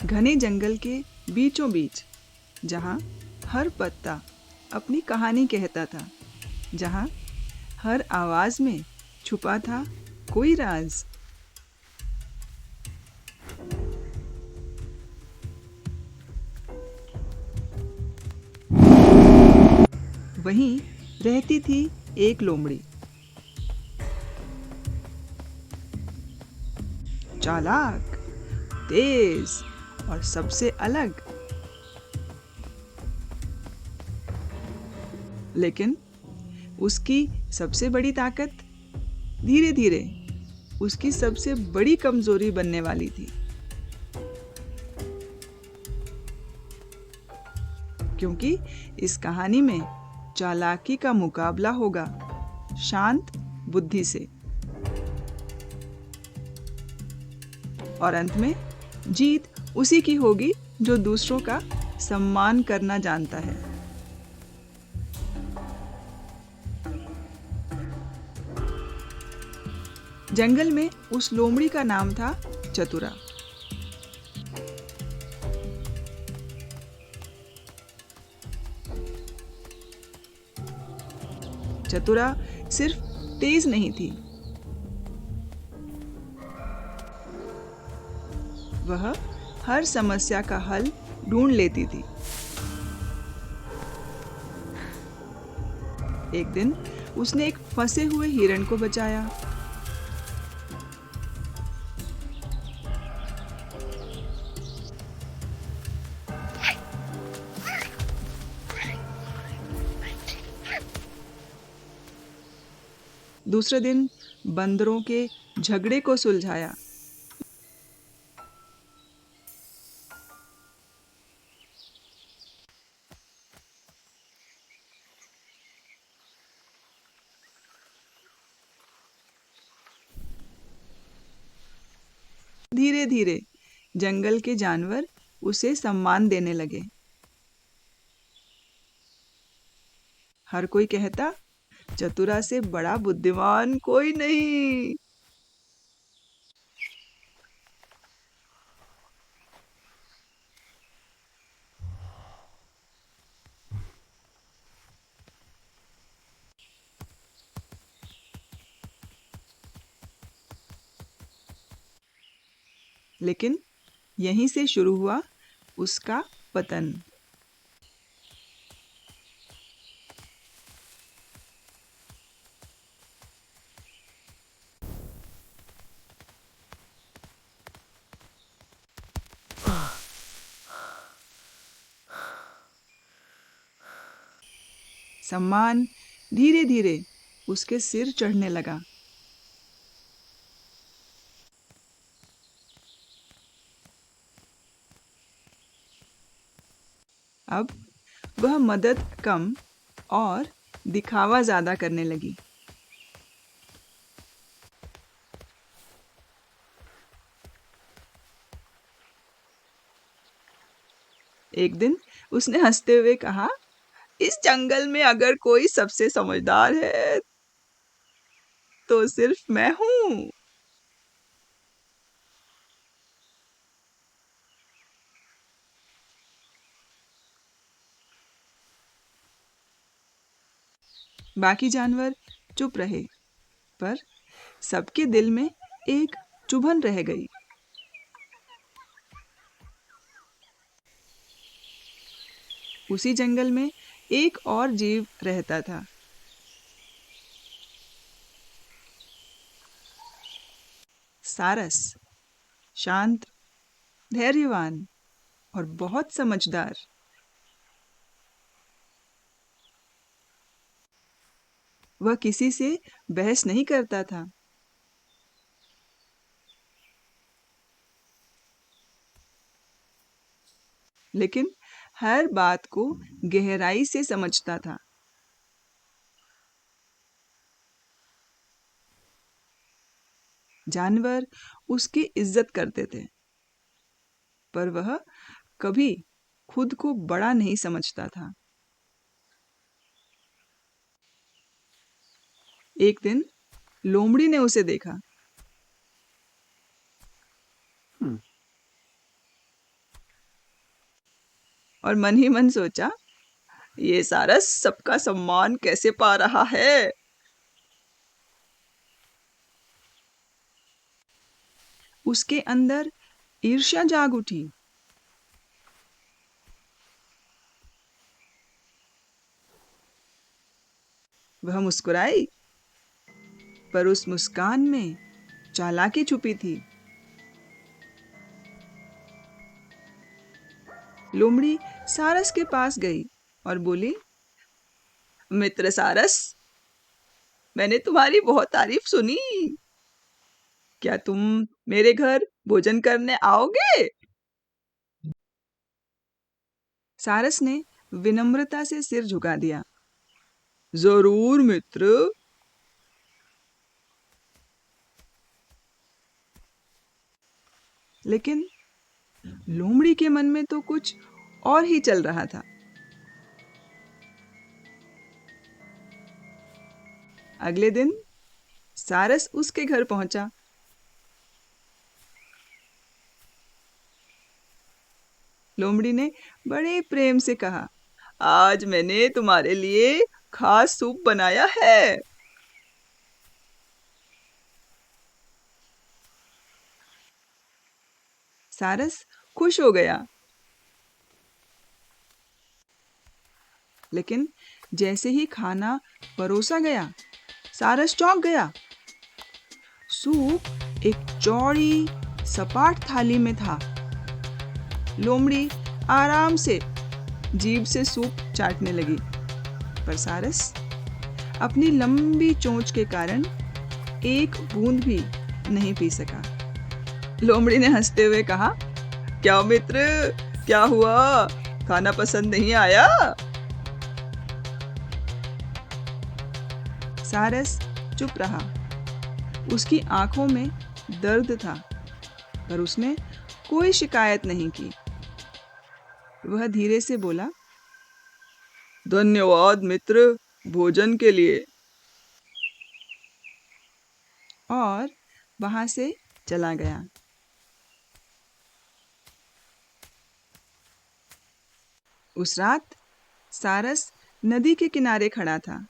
घने जंगल के बीचों बीच, जहाँ हर पत्ता अपनी कहानी कहता था, जहाँ हर आवाज में छुपा था कोई राज। वहीं रहती थी एक लोमड़ी, चालाक, तेज और सबसे अलग। लेकिन उसकी सबसे बड़ी ताकत धीरे धीरे उसकी सबसे बड़ी कमजोरी बनने वाली थी, क्योंकि इस कहानी में चालाकी का मुकाबला होगा शांत बुद्धि से, और अंत में जीत उसी की होगी जो दूसरों का सम्मान करना जानता है। जंगल में उस लोमड़ी का नाम था चतुरा। चतुरा सिर्फ तेज नहीं थी, वह हर समस्या का हल ढूंढ लेती थी। एक दिन उसने एक फंसे हुए हिरण को बचाया। दूसरे दिन बंदरों के झगड़े को सुलझाया। धीरे धीरे जंगल के जानवर उसे सम्मान देने लगे। हर कोई कहता, चतुरा से बड़ा बुद्धिमान कोई नहीं। लेकिन यहीं से शुरू हुआ उसका पतन। सम्मान धीरे धीरे उसके सिर चढ़ने लगा। अब वह मदद कम और दिखावा ज्यादा करने लगी। एक दिन उसने हंसते हुए कहा, इस जंगल में अगर कोई सबसे समझदार है तो सिर्फ मैं हूँ। बाकी जानवर चुप रहे, पर सबके दिल में एक चुभन रह गई। उसी जंगल में एक और जीव रहता था। सारस, शांत, धैर्यवान और बहुत समझदार। वह किसी से बहस नहीं करता था, लेकिन हर बात को गहराई से समझता था। जानवर उसकी इज्जत करते थे, पर वह कभी खुद को बड़ा नहीं समझता था। एक दिन लोमड़ी ने उसे देखा। और मन ही मन सोचा, ये सारस सबका सम्मान कैसे पा रहा है। उसके अंदर ईर्ष्या जाग उठी। वह मुस्कुराई, पर उस मुस्कान में चालाकी छुपी थी। लोमड़ी सारस के पास गई और बोली, मित्र सारस, मैंने तुम्हारी बहुत तारीफ सुनी। क्या तुम मेरे घर भोजन करने आओगे? सारस ने विनम्रता से सिर झुका दिया। जरूर मित्र। लेकिन लोमड़ी के मन में तो कुछ और ही चल रहा था। अगले दिन सारस उसके घर पहुंचा। लोमड़ी ने बड़े प्रेम से कहा, आज मैंने तुम्हारे लिए खास सूप बनाया है। सारस खुश हो गया। लेकिन जैसे ही खाना परोसा गया, सारस चौंक गया। सूप एक चौड़ी सपाट थाली में था। लोमड़ी आराम से जीभ से सूप चाटने लगी, पर सारस अपनी लंबी चोंच के कारण एक बूंद भी नहीं पी सका। लोमड़ी ने हंसते हुए कहा, क्या मित्र, क्या हुआ? खाना पसंद नहीं आया? सारस चुप रहा। उसकी आंखों में दर्द था, पर उसने कोई शिकायत नहीं की। वह धीरे से बोला, धन्यवाद मित्र, भोजन के लिए। और वहां से चला गया। उस रात सारस नदी के किनारे खड़ा था।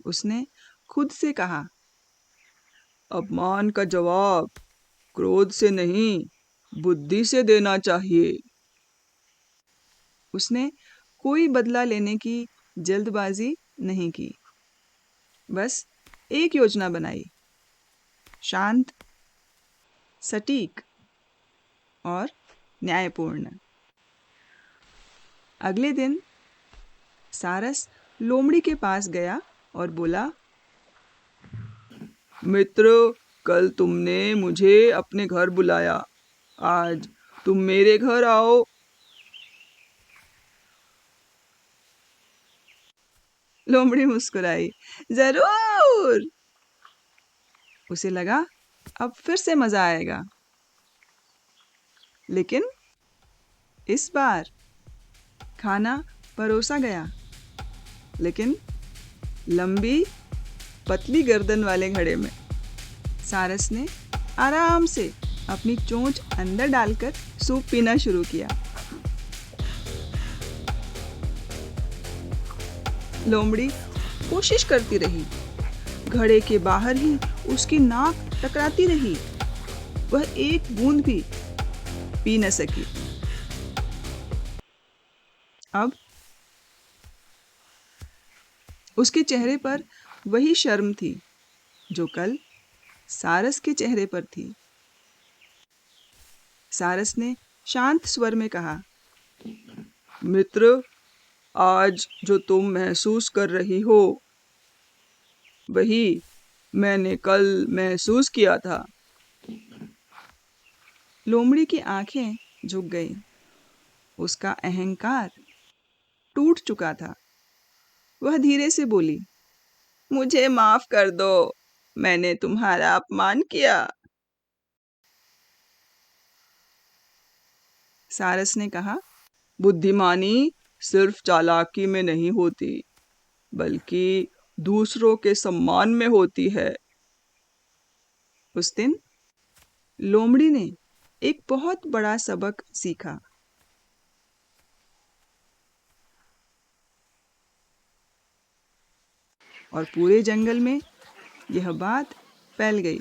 उसने खुद से कहा, अपमान का जवाब क्रोध से नहीं, बुद्धि से देना चाहिए। उसने कोई बदला लेने की जल्दबाजी नहीं की, बस एक योजना बनाई, शांत, सटीक और न्यायपूर्ण। अगले दिन सारस लोमड़ी के पास गया और बोला, मित्र, कल तुमने मुझे अपने घर बुलाया, आज तुम मेरे घर आओ। लोमड़ी मुस्कुराई, जरूर। उसे लगा अब फिर से मजा आएगा। लेकिन इस बार खाना परोसा गया, लेकिन लंबी पतली गर्दन वाले घड़े में। सारस ने आराम से अपनी चोंच अंदर डालकर सूप पीना शुरू किया। लोमड़ी कोशिश करती रही, घड़े के बाहर ही उसकी नाक टकराती रही। वह एक बूंद भी पी न सकी। अब उसके चेहरे पर वही शर्म थी जो कल सारस के चेहरे पर थी। सारस ने शांत स्वर में कहा, मित्र, आज जो तुम महसूस कर रही हो, वही मैंने कल महसूस किया था। लोमड़ी की आंखें झुक गईं। उसका अहंकार टूट चुका था। वह धीरे से बोली, मुझे माफ कर दो, मैंने तुम्हारा अपमान किया। सारस ने कहा, बुद्धिमानी सिर्फ चालाकी में नहीं होती, बल्कि दूसरों के सम्मान में होती है। उस दिन लोमड़ी ने एक बहुत बड़ा सबक सीखा। और पूरे जंगल में यह बात फैल गई।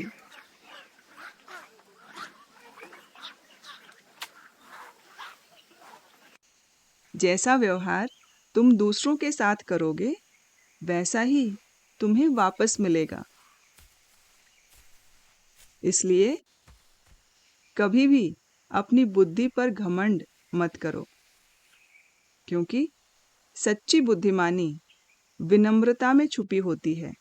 जैसा व्यवहार तुम दूसरों के साथ करोगे, वैसा ही तुम्हें वापस मिलेगा। इसलिए कभी भी अपनी बुद्धि पर घमंड मत करो, क्योंकि सच्ची बुद्धिमानी विनम्रता में छुपी होती है।